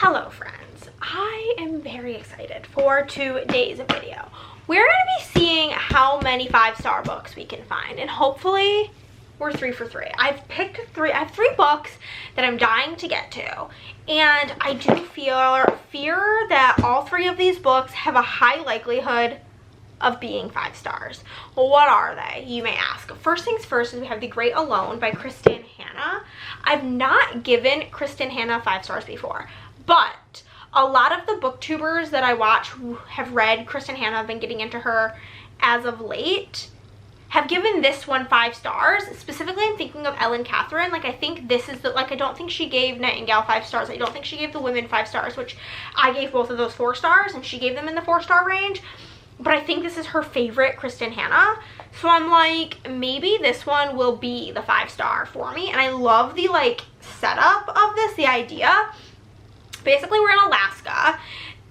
Hello friends, I am very excited for today's video. We're going to be seeing how many 5-star books we can find, and hopefully we're 3 for 3. I've picked 3. I have 3 books that I'm dying to get to, and I do fear that all 3 of these books have a high likelihood of being 5 stars. Well, what are they, you may ask? First things first is we have The Great Alone by Kristin Hannah. I've not given Kristin Hannah 5 stars before, but a lot of the booktubers that I watch who have read Kristin Hannah, have been getting into her as of late, have given this one 5 stars. Specifically, I'm thinking of Ellen Catherine. Like, I think this is the, like, I don't think she gave Nightingale 5 stars. I don't think she gave The Women 5 stars, which I gave both of those 4 stars, and she gave them in the 4-star range. But I think this is her favorite Kristin Hannah. So I'm like, maybe this one will be the 5-star for me. And I love the, like, setup of this, the idea. Basically, we're in Alaska,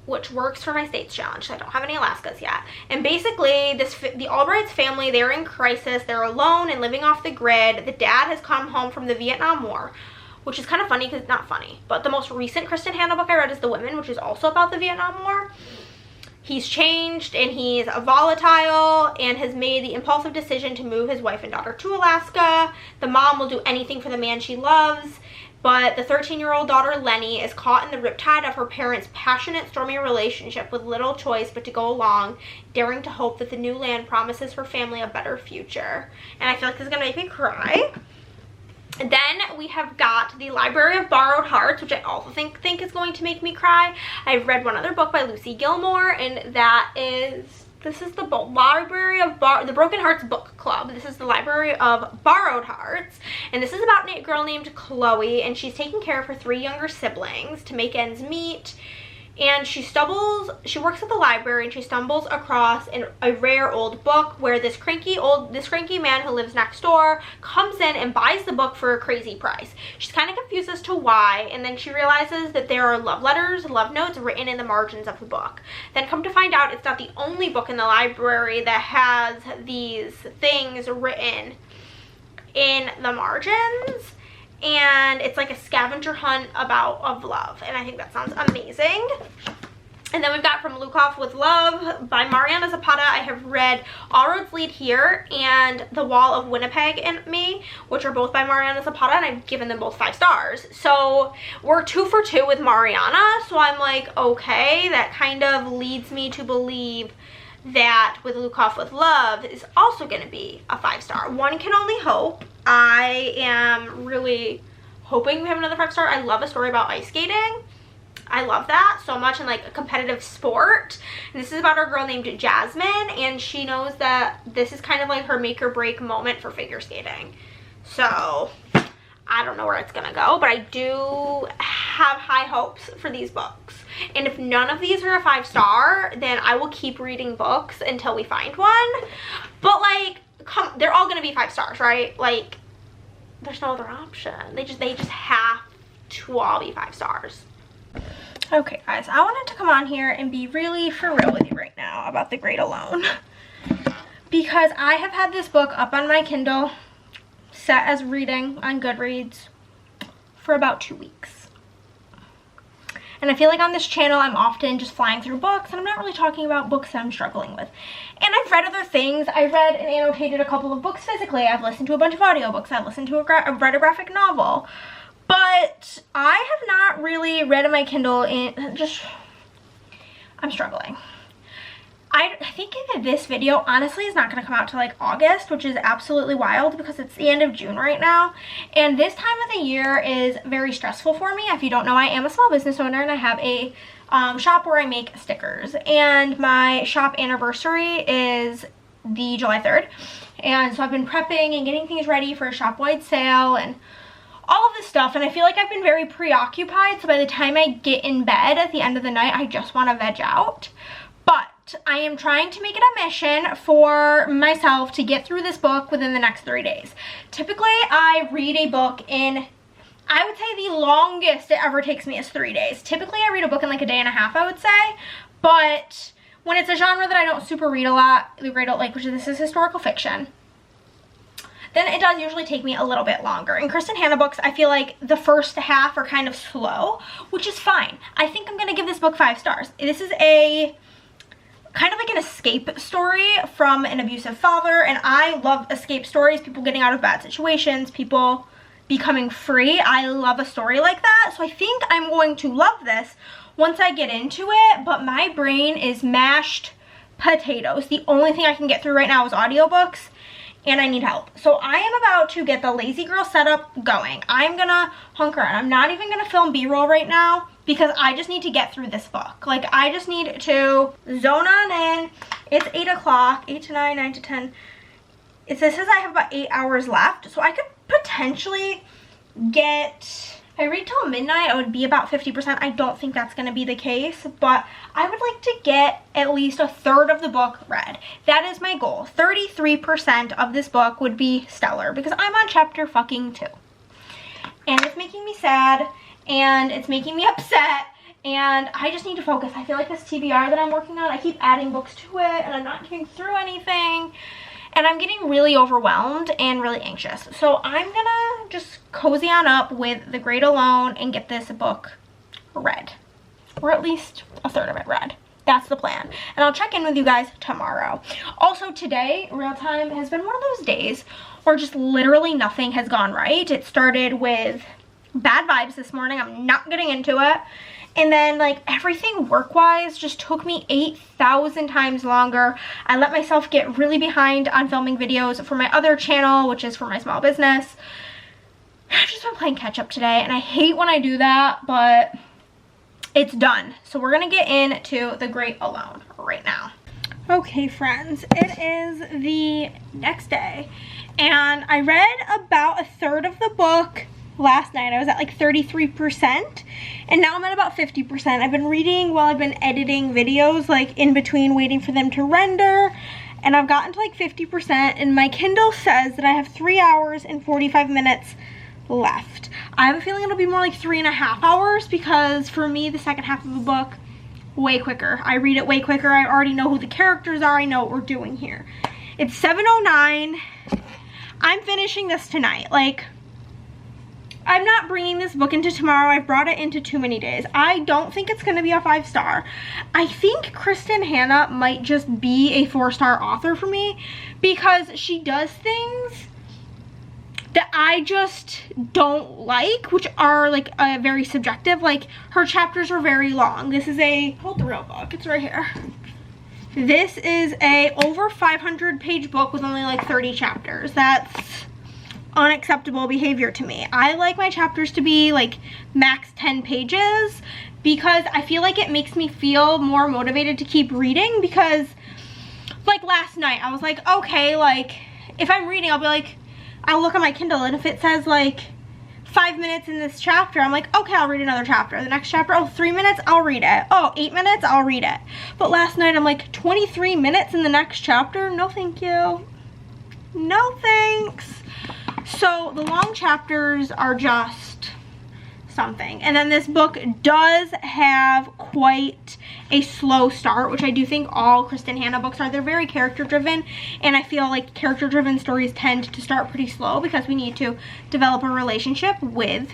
which works for my states challenge, so I don't have any Alaskas yet. And basically, the Albrights family, they're in crisis. They're alone and living off the grid. The dad has come home from the Vietnam War, which is kind of funny because it's not funny. But the most recent Kristin Hannah book I read is The Women, which is also about the Vietnam War. He's changed and he's volatile and has made the impulsive decision to move his wife and daughter to Alaska. The mom will do anything for the man she loves, but the 13-year-old daughter, Lenny, is caught in the riptide of her parents' passionate, stormy relationship with little choice but to go along, daring to hope that the new land promises her family a better future. And I feel like this is going to make me cry. And then we have got The Library of Borrowed Hearts, which I also think is going to make me cry. I've read one other book by Lucy Gilmore, and that is, this is the Library of the Broken Hearts Book Club. This is The Library of Borrowed Hearts, and this is about a girl named Chloe, and she's taking care of her 3 younger siblings to make ends meet. And she works at the library, and she stumbles across a rare old book where this cranky man who lives next door comes in and buys the book for a crazy price. She's kind of confused as to why, and then she realizes that there are love letters, love notes written in the margins of the book. Then come to find out it's not the only book in the library that has these things written in the margins. And it's like a scavenger hunt of love, and I think that sounds amazing. And then we've got From Lukov with Love by Mariana Zapata. I have read All Roads Lead Here and The Wall of Winnipeg and Me, which are both by Mariana Zapata, and I've given them both 5 stars. So we're 2 for 2 with Mariana, so I'm like, okay, that kind of leads me to believe that with Lukov with Love is also going to be a 5-star. One can only hope. I am really hoping we have another 5-star. I love a story about ice skating. I love that so much, in like a competitive sport. And this is about a girl named Jasmine, and she knows that this is kind of like her make or break moment for figure skating. So I don't know where it's gonna go, but I do have high hopes for these books. And if none of these are a 5-star, then I will keep reading books until we find one. But like, they're all gonna be 5 stars, right? Like, there's no other option. They just have to all be 5 stars. Okay, guys, I wanted to come on here and be really for real with you right now about The Great Alone, because I have had this book up on my Kindle, set as reading on Goodreads, for about 2 weeks. And I feel like on this channel, I'm often just flying through books, and I'm not really talking about books that I'm struggling with. And I've read other things. I've read and annotated a couple of books physically. I've listened to a bunch of audiobooks. I've listened to I've read a graphic novel. But I have not really read in my Kindle, and I'm struggling. I think that this video honestly is not going to come out till like August, which is absolutely wild because it's the end of June right now. And this time of the year is very stressful for me. If you don't know, I am a small business owner, and I have a shop where I make stickers. And my shop anniversary is the July 3rd. And so I've been prepping and getting things ready for a shop-wide sale and all of this stuff, and I feel like I've been very preoccupied, so by the time I get in bed at the end of the night, I just want to veg out. But I am trying to make it a mission for myself to get through this book within the next 3 days. Typically, I read a book in, I would say the longest it ever takes me is 3 days. Typically, I read a book in like a day and a half, I would say. But when it's a genre that I don't super read a lot, which this is historical fiction, then it does usually take me a little bit longer. In Kristin Hannah books, I feel like the first half are kind of slow, which is fine. I think I'm gonna give this book 5 stars. This is a kind of like an escape story from an abusive father, and I love escape stories, people getting out of bad situations, people becoming free. I love a story like that, so I think I'm going to love this once I get into it, but my brain is mashed potatoes. The only thing I can get through right now is audiobooks, and I need help. So I am about to get the lazy girl setup going. I'm gonna hunker and I'm not even gonna film B-roll right now because I just need to get through this book. Like, I just need to zone on in. It's 8 o'clock, 8 to 9, 9 to 10. It says I have about 8 hours left, so I could potentially get, if I read till midnight, it would be about 50%. I don't think that's going to be the case, but I would like to get at least a third of the book read. That is my goal. 33% of this book would be stellar because I'm on chapter fucking 2. And it's making me sad, and it's making me upset, and I just need to focus. I feel like this TBR that I'm working on, I keep adding books to it, and I'm not getting through anything. And I'm getting really overwhelmed and really anxious. So I'm gonna just cozy on up with The Great Alone and get this book read. Or at least a third of it read. That's the plan. And I'll check in with you guys tomorrow. Also today, real time, has been one of those days where just literally nothing has gone right. It started with bad vibes this morning. I'm not getting into it. And then, like, everything work-wise just took me 8,000 times longer. I let myself get really behind on filming videos for my other channel, which is for my small business. I've just been playing catch-up today, and I hate when I do that, but it's done. So we're going to get into The Great Alone right now. Okay, friends, it is the next day, and I read about a third of the book last night. I was at like 33%, and now I'm at about 50%. I've been reading while I've been editing videos, like in between waiting for them to render, and I've gotten to like 50%, and my Kindle says that I have 3 hours and 45 minutes left. I have a feeling it'll be more like 3.5 hours because for me, the second half of the book, way quicker. I read it way quicker. I already know who the characters are. I know what we're doing here. It's 7:09. I'm finishing this tonight. Like, I'm not bringing this book into tomorrow. I've brought it into too many days. I don't think it's going to be a 5-star. I think Kristin Hannah might just be a 4-star author for me because she does things that I just don't like, which are like very subjective. Like, her chapters are very long. This is a, hold the real book, it's right here. This is a over 500-page book with only like 30 chapters. That's unacceptable behavior to me. I like my chapters to be like max 10 pages because I feel like it makes me feel more motivated to keep reading, because like last night I was like, okay, like if I'm reading, I'll be like, I'll look at my Kindle, and if it says like 5 minutes in this chapter, I'm like, okay, I'll read another chapter. The next chapter, oh, 3 minutes, I'll read it. Oh, 8 minutes, I'll read it. But last night I'm like, 23 minutes in the next chapter? No thank you. No thanks. So the long chapters are just something. And then this book does have quite a slow start, which I do think all Kristin Hannah books are. They're very character driven, and I feel like character driven stories tend to start pretty slow because we need to develop a relationship with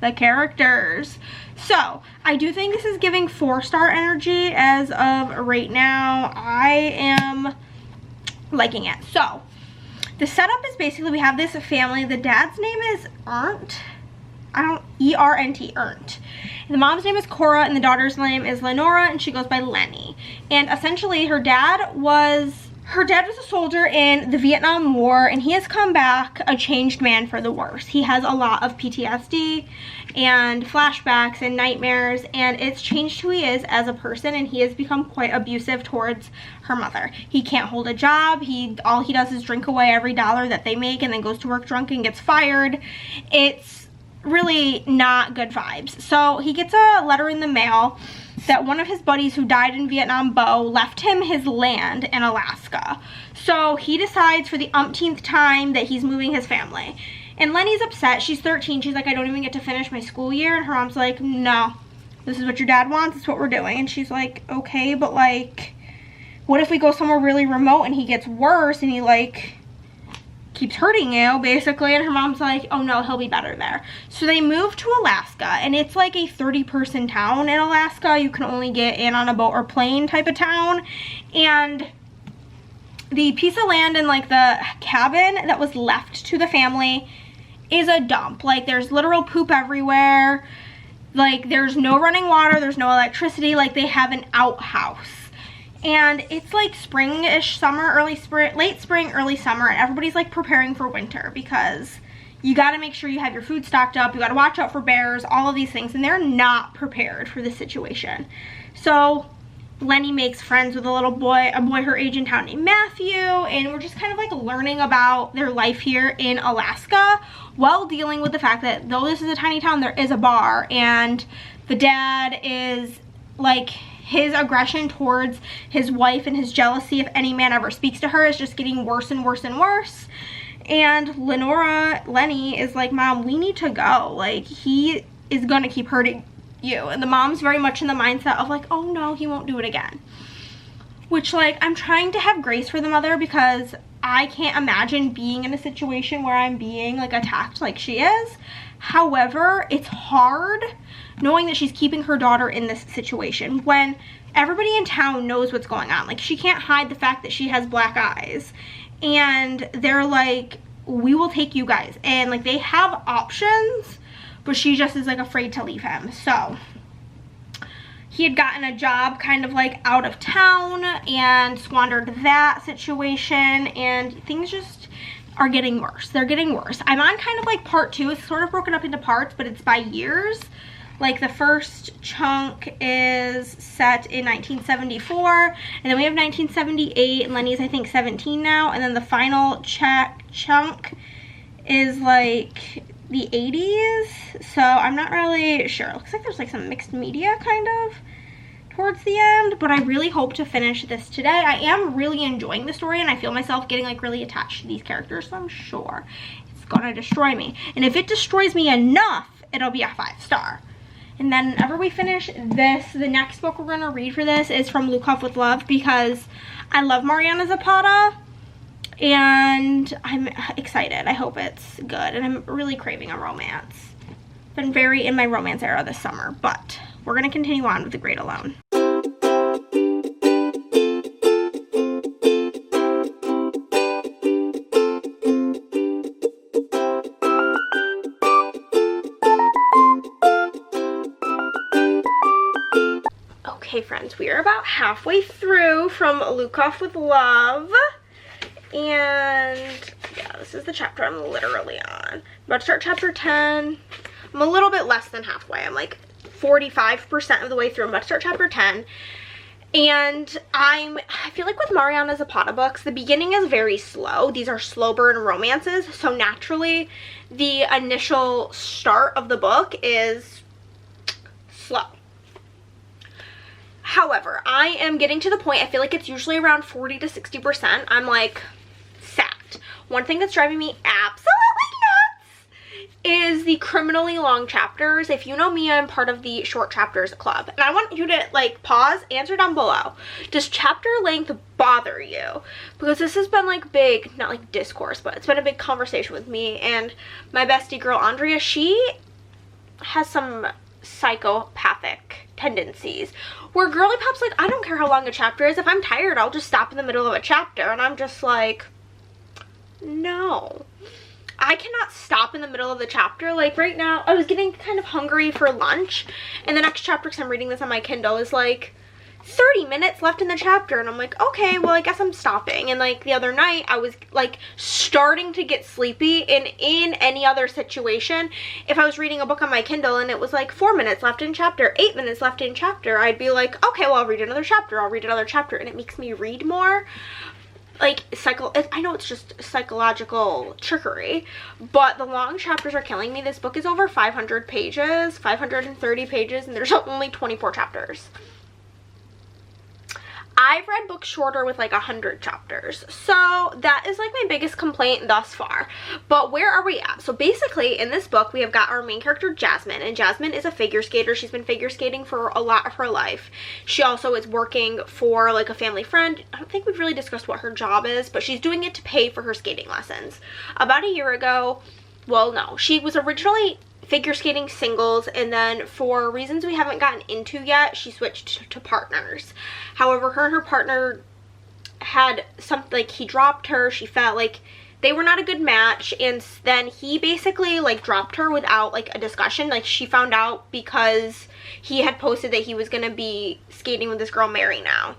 the characters. So I do think this is giving 4-star energy as of right now. I am liking it. So the setup is basically, we have this family. The dad's name is Ernst. E-R-N-T, Ernst. The mom's name is Cora, and the daughter's name is Lenora, and she goes by Lenny. And essentially, her dad was a soldier in the Vietnam War, and he has come back a changed man for the worse. He has a lot of PTSD and flashbacks and nightmares, and it's changed who he is as a person, and he has become quite abusive towards her mother. He can't hold a job. All he does is drink away every dollar that they make, and then goes to work drunk and gets fired. It's really not good vibes. So he gets a letter in the mail that one of his buddies who died in Vietnam, Bo, left him his land in Alaska. So he decides for the umpteenth time that he's moving his family. And Lenny's upset. She's 13. She's like, I don't even get to finish my school year. And her mom's like, no, this is what your dad wants. It's what we're doing. And she's like, okay, but like, what if we go somewhere really remote and he gets worse and he like keeps hurting you, basically. And her mom's like, oh no, he'll be better there. So they moved to Alaska, and it's like a 30-person town in Alaska. You can only get in on a boat or plane type of town. And the piece of land and like the cabin that was left to the family is a dump. Like, there's literal poop everywhere. Like, there's no running water, there's no electricity. Like, they have an outhouse. And it's like spring-ish, summer, late spring, early summer, and everybody's like preparing for winter because you got to make sure you have your food stocked up. You got to watch out for bears, all of these things, and they're not prepared for this situation. So Lenny makes friends with a boy her age in town named Matthew, and we're just kind of like learning about their life here in Alaska while dealing with the fact that though this is a tiny town, there is a bar, and the dad is like, his aggression towards his wife and his jealousy if any man ever speaks to her is just getting worse and worse and worse. And Lenny is like, Mom, we need to go. Like, he is gonna keep hurting you. And the mom's very much in the mindset of like, oh no, he won't do it again. Which, like, I'm trying to have grace for the mother because I can't imagine being in a situation where I'm being like attacked like she is. However, it's hard knowing that she's keeping her daughter in this situation when everybody in town knows what's going on. Like, she can't hide the fact that she has black eyes, and they're like, we will take you guys, and like they have options, but she just is like afraid to leave him. So he had gotten a job kind of like out of town and squandered that situation, and things just are getting worse. They're getting worse. I'm on kind of like part 2. It's sort of broken up into parts, but it's by years. Like, the first chunk is set in 1974, and then we have 1978, and Lenny's, I think, 17 now, and then the final chunk is like the 80s, so I'm not really sure. It looks like there's like some mixed media kind of towards the end, but I really hope to finish this today. I am really enjoying the story, and I feel myself getting like really attached to these characters, so I'm sure it's gonna destroy me. And if it destroys me enough, it'll be a 5-star. And then whenever we finish this, the next book we're going to read for this is from Lukov with Love, because I love Mariana Zapata and I'm excited. I hope it's good, and I'm really craving a romance. Been very in my romance era this summer, but we're going to continue on with The Great Alone. Okay, friends, we are about halfway through from Lukov with Love, and yeah, this is the chapter I'm literally on. I'm about to start chapter 10. I'm a little bit less than halfway. I'm like 45% of the way through. I'm about to start chapter 10, and I feel like with Mariana Zapata books, the beginning is very slow. These are slow burn romances, so naturally the initial start of the book is slow. However, I am getting to the point, I feel like it's usually around 40 to 60%. I'm like sacked. One thing that's driving me absolutely nuts is the criminally long chapters. If you know me, I'm part of the short chapters club, and I want you to like pause, answer down below. Does chapter length bother you? Because this has been like big, not like discourse, but it's been a big conversation with me and my bestie girl Andrea. She has some psychopathic tendencies where girly pop's like, I don't care how long a chapter is. If I'm tired, I'll just stop in the middle of a chapter. And I'm just like, no, I cannot stop in the middle of the chapter. Like right now, I was getting kind of hungry for lunch, and the next chapter, because I'm reading this on my Kindle, is like 30 minutes left in the chapter, and I'm like, okay, well, I guess I'm stopping. And like the other night, I was like starting to get sleepy, and in any other situation, if I was reading a book on my Kindle and it was like 4 minutes left in chapter, 8 minutes left in chapter, I'd be like, okay, well, I'll read another chapter, and it makes me read more. Like, I know it's just psychological trickery, but the long chapters are killing me. This book is over 500 pages, 530 pages, and there's only 24 chapters. I've read books shorter with like 100 chapters, so that is like my biggest complaint thus far. But where are we at? So basically in this book we have got our main character Jasmine, and Jasmine is a figure skater. She's been figure skating for a lot of her life. She also is working for like a family friend. I don't think we've really discussed what her job is, but she's doing it to pay for her skating lessons. About a year ago, well, no, she was originally figure skating singles, and then for reasons we haven't gotten into yet, she switched to partners. However, her and her partner had something, like, he dropped her. She felt like they were not a good match, and then he basically like dropped her without like a discussion. Like, she found out because he had posted that he was gonna be skating with this girl Mary now.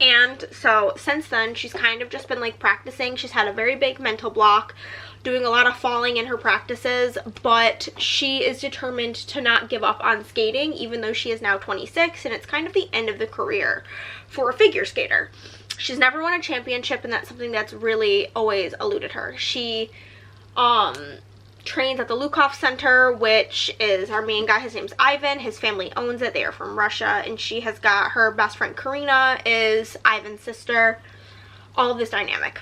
And so since then she's kind of just been like practicing. She's had a very big mental block, doing a lot of falling in her practices, but she is determined to not give up on skating, even though she is now 26 and it's kind of the end of the career for a figure skater. She's never won a championship, and that's something that's really always eluded her. She trains at the Lukov Center, which is our main guy. His name's Ivan. His family owns it. They are from Russia, and she has got her best friend Karina is Ivan's sister. All of this dynamic.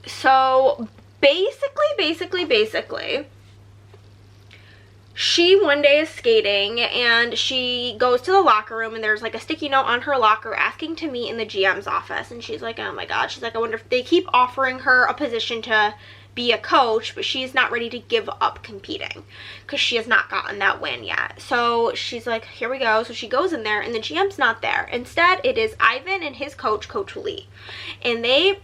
So basically, she one day is skating and she goes to the locker room, and there's like a sticky note on her locker asking to meet in the GM's office. And she's like, oh my god, she's like, I wonder if they keep offering her a position to be a coach, but she's not ready to give up competing because she has not gotten that win yet. So she's like, here we go. So she goes in there, and the GM's not there. Instead, it is Ivan and his coach, Coach Lee, and they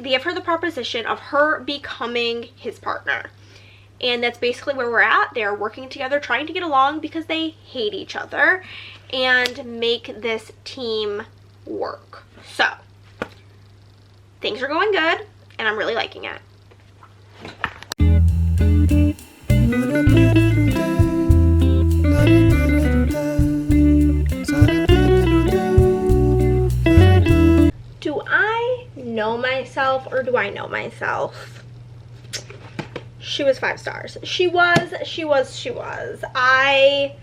give her the proposition of her becoming his partner. And that's basically where we're at. They're working together, trying to get along because they hate each other, and make this team work. So things are going good, and I'm really liking it. Do I know myself, or do I know myself? She was 5 stars. She was. I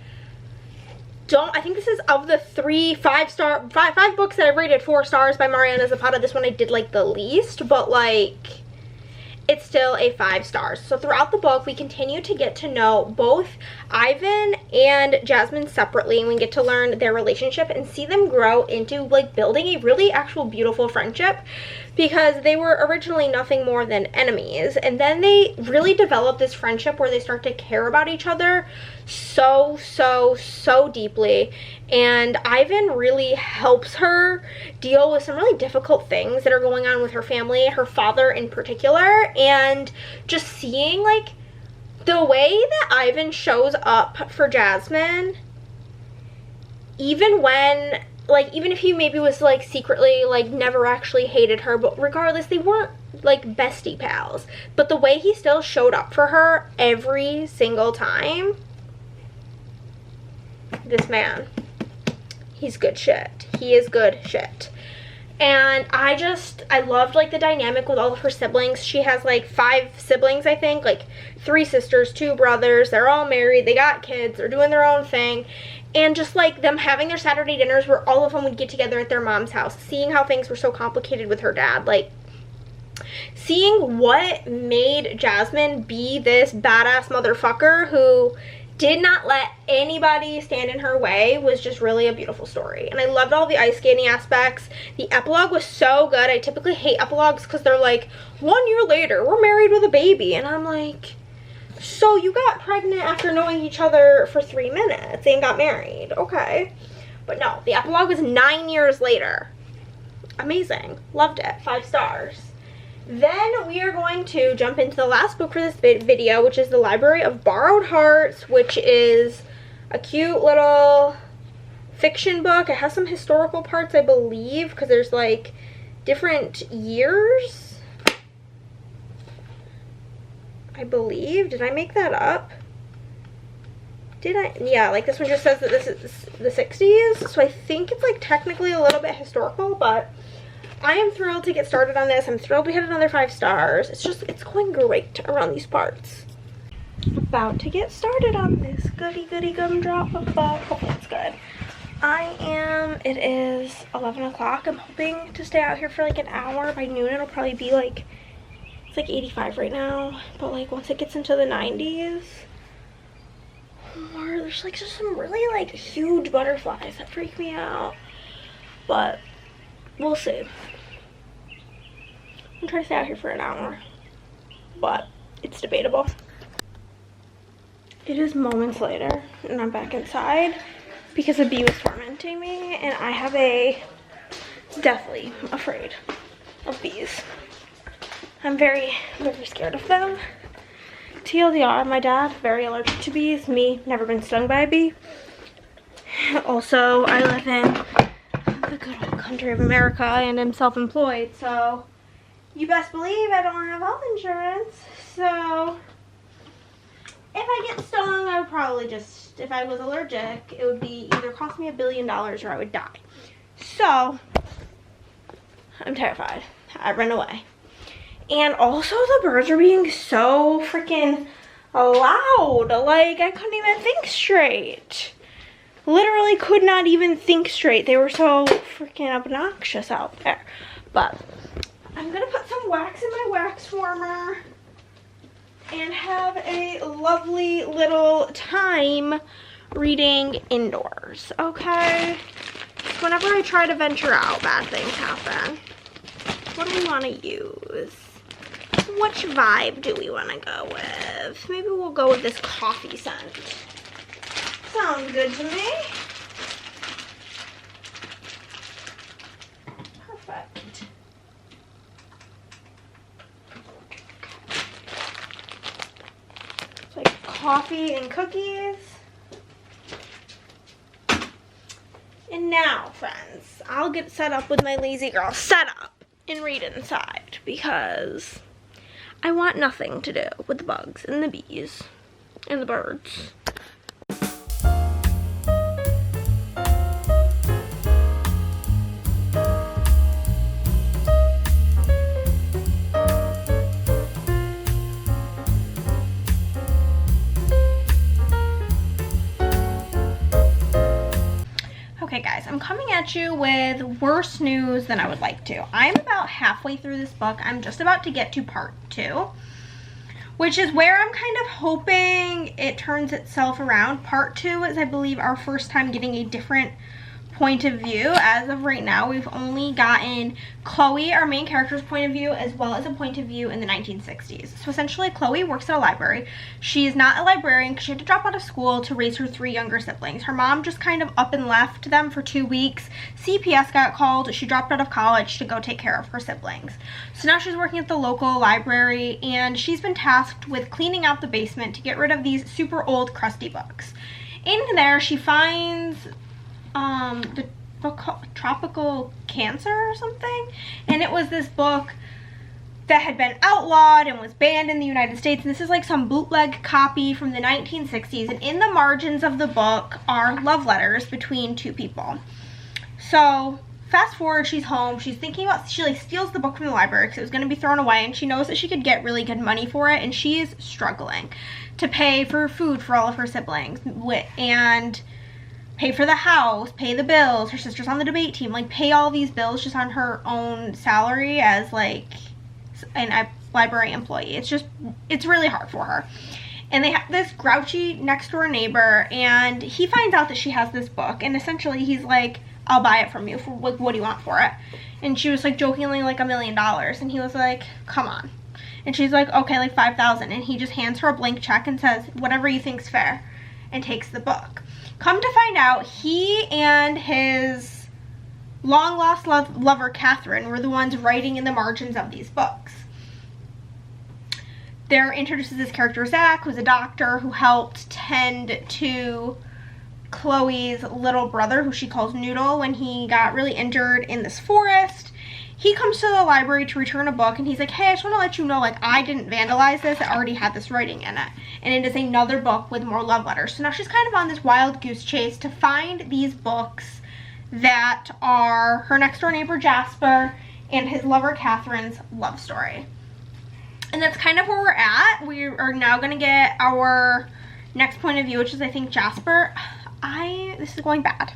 think this is of the 5 books that I've rated 4 stars by Mariana Zapata. This one I did like the least, but like, it's still a 5 stars. So throughout the book, we continue to get to know both Ivan and Jasmine separately, and we get to learn their relationship and see them grow into like building a really actual beautiful friendship, because they were originally nothing more than enemies, and then they really develop this friendship where they start to care about each other so deeply. And Ivan really helps her deal with some really difficult things that are going on with her family, her father in particular, and just seeing like the way that Ivan shows up for Jasmine, even when, like, even if he maybe was like secretly like never actually hated her, but regardless, they weren't like bestie pals, but the way he still showed up for her every single time, this man, he's good shit. He is good shit. And I loved like the dynamic with all of her siblings. She has like 5 siblings, I think, like 3 sisters, 2 brothers. They're all married, they got kids, they're doing their own thing. And just like them having their Saturday dinners where all of them would get together at their mom's house, seeing how things were so complicated with her dad, like seeing what made Jasmine be this badass motherfucker who did not let anybody stand in her way was just really a beautiful story. And I loved all the ice skating aspects. The epilogue was so good. I typically hate epilogues because they're like, 1 year later, we're married with a baby. And I'm like, so you got pregnant after knowing each other for 3 minutes and got married. Okay. But no, the epilogue was 9 years later. Amazing. Loved it. 5 stars. Then we are going to jump into the last book for this video, which is The Library of Borrowed Hearts, which is a cute little fiction book. It has some historical parts, I believe, because there's like different years, I believe. Did I make that up? Did I? Yeah, like this one just says that this is the 60s, so I think it's like technically a little bit historical, but I am thrilled to get started on this. I'm thrilled we had another 5 stars. It's going great around these parts. About to get started on this goody gumdrop of book. Hopefully it's good. It is 11 o'clock. I'm hoping to stay out here for like an hour. By noon it'll probably be like, it's like 85 right now, but like once it gets into the 90s, or there's like just some really like huge butterflies that freak me out, but we'll see. I'm trying to stay out here for an hour, but it's debatable. It is moments later and I'm back inside because a bee was tormenting me, and I have deathly afraid of bees. I'm very, very scared of them. TLDR, my dad, very allergic to bees. Me, never been stung by a bee. Also, I live in the good old country of America and am self-employed, so you best believe I don't have health insurance. So if I get stung, I would probably just, if I was allergic, it would be either cost me $1 billion or I would die. So I'm terrified. I run away. And also the birds are being so freaking loud. Like, I couldn't even think straight. Literally could not even think straight. They were so freaking obnoxious out there. But I'm gonna put some wax in my wax warmer and have a lovely little time reading indoors, okay? Whenever I try to venture out, bad things happen. What do we want to use? Which vibe do we want to go with? Maybe we'll go with this coffee scent. Sounds good to me. Perfect. It's like coffee and cookies. And now, friends, I'll get set up with my lazy girl setup and read inside because I want nothing to do with the bugs and the bees and the birds. Okay guys, I'm coming at you with worse news than I would like to. I'm about halfway through this book. I'm just about to get to part 2, which is where I'm kind of hoping it turns itself around. Part 2 is, I believe, our first time getting a different point of view. As of right now, we've only gotten Chloe, our main character's point of view, as well as a point of view in the 1960s. So essentially, Chloe works at a library. She's not a librarian because she had to drop out of school to raise her 3 younger siblings. Her mom just kind of up and left them for 2 weeks. CPS got called. She dropped out of college to go take care of her siblings. So now she's working at the local library, and she's been tasked with cleaning out the basement to get rid of these super old, crusty books. In there, she finds the book called Tropical Cancer or something, and it was this book that had been outlawed and was banned in the United States, and this is like some bootleg copy from the 1960s, and in the margins of the book are love letters between 2 people. So fast forward, she's home, she's thinking about, she like steals the book from the library because it was going to be thrown away, and she knows that she could get really good money for it, and she's struggling to pay for food for all of her siblings and pay for the house, pay the bills, her sister's on the debate team, like pay all these bills just on her own salary as like a library employee. It's really hard for her. And they have this grouchy next door neighbor, and he finds out that she has this book, and essentially he's like, I'll buy it from you for, like, what do you want for it? And she was like jokingly like $1 million, and he was like, come on. And she's like, okay, like 5,000, and he just hands her a blank check and says, whatever you think's fair, and takes the book. Come to find out, he and his long-lost lover, Catherine, were the ones writing in the margins of these books. They're introduced as this character, Zach, who's a doctor who helped tend to Chloe's little brother, who she calls Noodle, when he got really injured in this forest. He comes to the library to return a book, and he's like, hey, I just want to let you know, like, I didn't vandalize this. I already had this writing in it. And it is another book with more love letters. So now she's kind of on this wild goose chase to find these books that are her next door neighbor, Jasper, and his lover, Catherine's love story. And that's kind of where we're at. We are now going to get our next point of view, which is, I think, Jasper. This is going bad.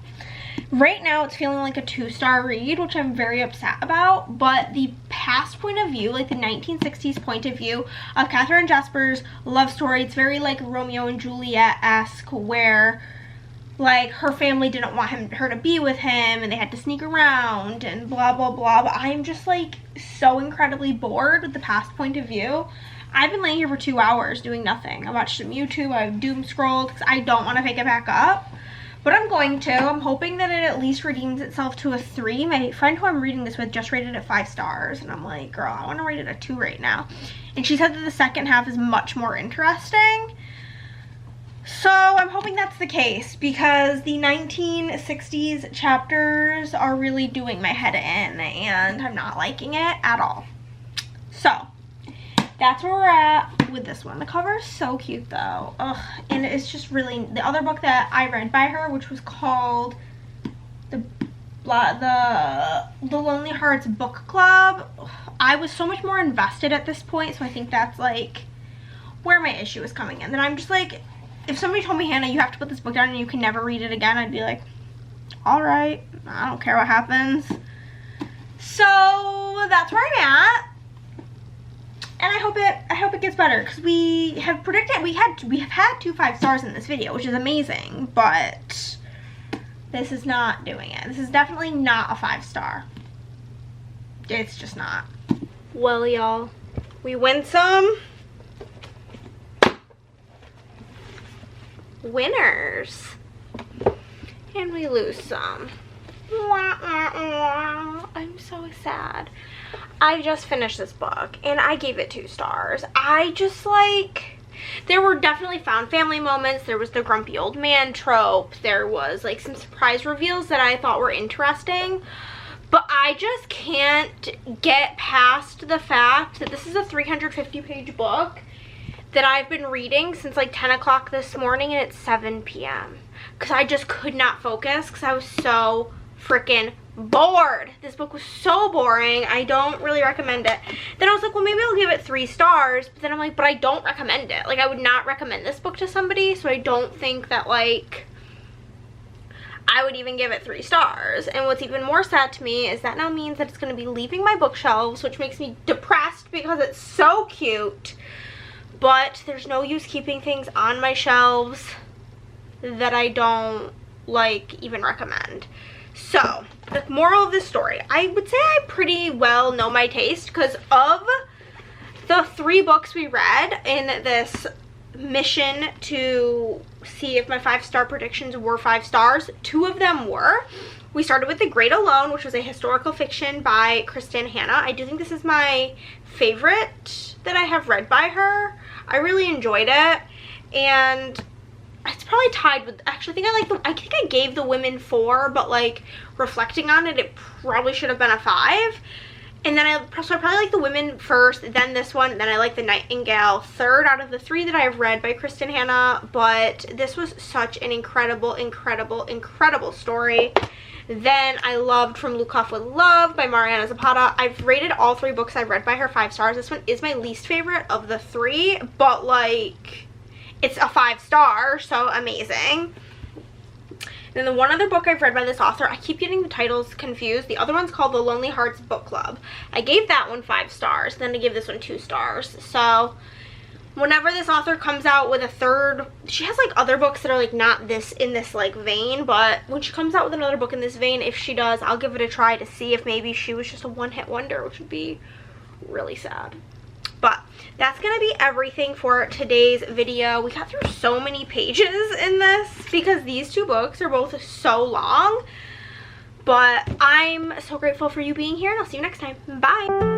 Right now it's feeling like a 2-star read, which I'm very upset about, but the past point of view, like the 1960s point of view of Catherine Jasper's love story, it's very like Romeo and Juliet-esque, where like her family didn't want her to be with him and they had to sneak around and blah blah blah, but I'm just like so incredibly bored with the past point of view. I've been laying here for 2 hours doing nothing. I watched some YouTube, I've doom scrolled because I don't want to pick it back up. But I'm going to. I'm hoping that it at least redeems itself to a 3. My friend who I'm reading this with just rated it 5 stars. And I'm like, girl, I want to rate it a 2 right now. And she said that the second half is much more interesting. So I'm hoping that's the case, because the 1960s chapters are really doing my head in. And I'm not liking it at all. So that's where we're at with this one. The cover is so cute though. Ugh, and it's just really, the other book that I read by her, which was called the Lonely Hearts Book Club, I was so much more invested at this point, so I think that's like where my issue is coming in. Then I'm just like, if somebody told me, Hannah, you have to put this book down and you can never read it again, I'd be like, all right, I don't care what happens. So that's where I'm at. And I hope it gets better, because we have predicted, we have had 2 5 stars in this video, which is amazing, but this is not doing it. This is definitely not a 5-star. It's just not. Well, y'all, we win some. Winners. And we lose some. I'm so sad. I just finished this book and I gave it 2 stars. I just like, there were definitely found family moments. There was the grumpy old man trope. There was like some surprise reveals that I thought were interesting. But I just can't get past the fact that this is a 350-page book that I've been reading since like 10 o'clock this morning, and it's 7 p.m. Because I just could not focus because I was so freaking bored. This book was so boring. I don't really recommend it. Then I was like, well, maybe I'll give it 3 stars. But then I'm like, but I don't recommend it. Like, I would not recommend this book to somebody, so I don't think that like I would even give it 3 stars. And what's even more sad to me is that now means that it's going to be leaving my bookshelves, which makes me depressed because it's so cute. But there's no use keeping things on my shelves that I don't like even recommend. So the moral of this story, I would say I pretty well know my taste, because of the 3 books we read in this mission to see if my 5-star predictions were 5 stars, 2 of them were. We started with The Great Alone, which was a historical fiction by Kristin Hannah. I do think this is my favorite that I have read by her. I really enjoyed it, and it's probably tied with, actually I think I gave The Women 4, but like reflecting on it, it probably should have been a 5. And then I probably like The Women first, then this one, then I like The Nightingale third out of the 3 that I've read by Kristin Hannah. But this was such an incredible, incredible, incredible story. Then I loved From Lukov with Love by Mariana Zapata. I've rated all 3 books I've read by her 5 stars. This one is my least favorite of the 3, but like, it's a 5-star, so amazing. Then the one other book I've read by this author, I keep getting the titles confused. The other one's called The Lonely Hearts Book Club. I gave that one 5 stars, then I give this one 2 stars. So whenever this author comes out with a third, she has like other books that are like not this in this like vein, but when she comes out with another book in this vein, if she does, I'll give it a try to see if maybe she was just a one-hit wonder, which would be really sad. But that's gonna be everything for today's video. We got through so many pages in this because these 2 books are both so long. But I'm so grateful for you being here, and I'll see you next time. Bye.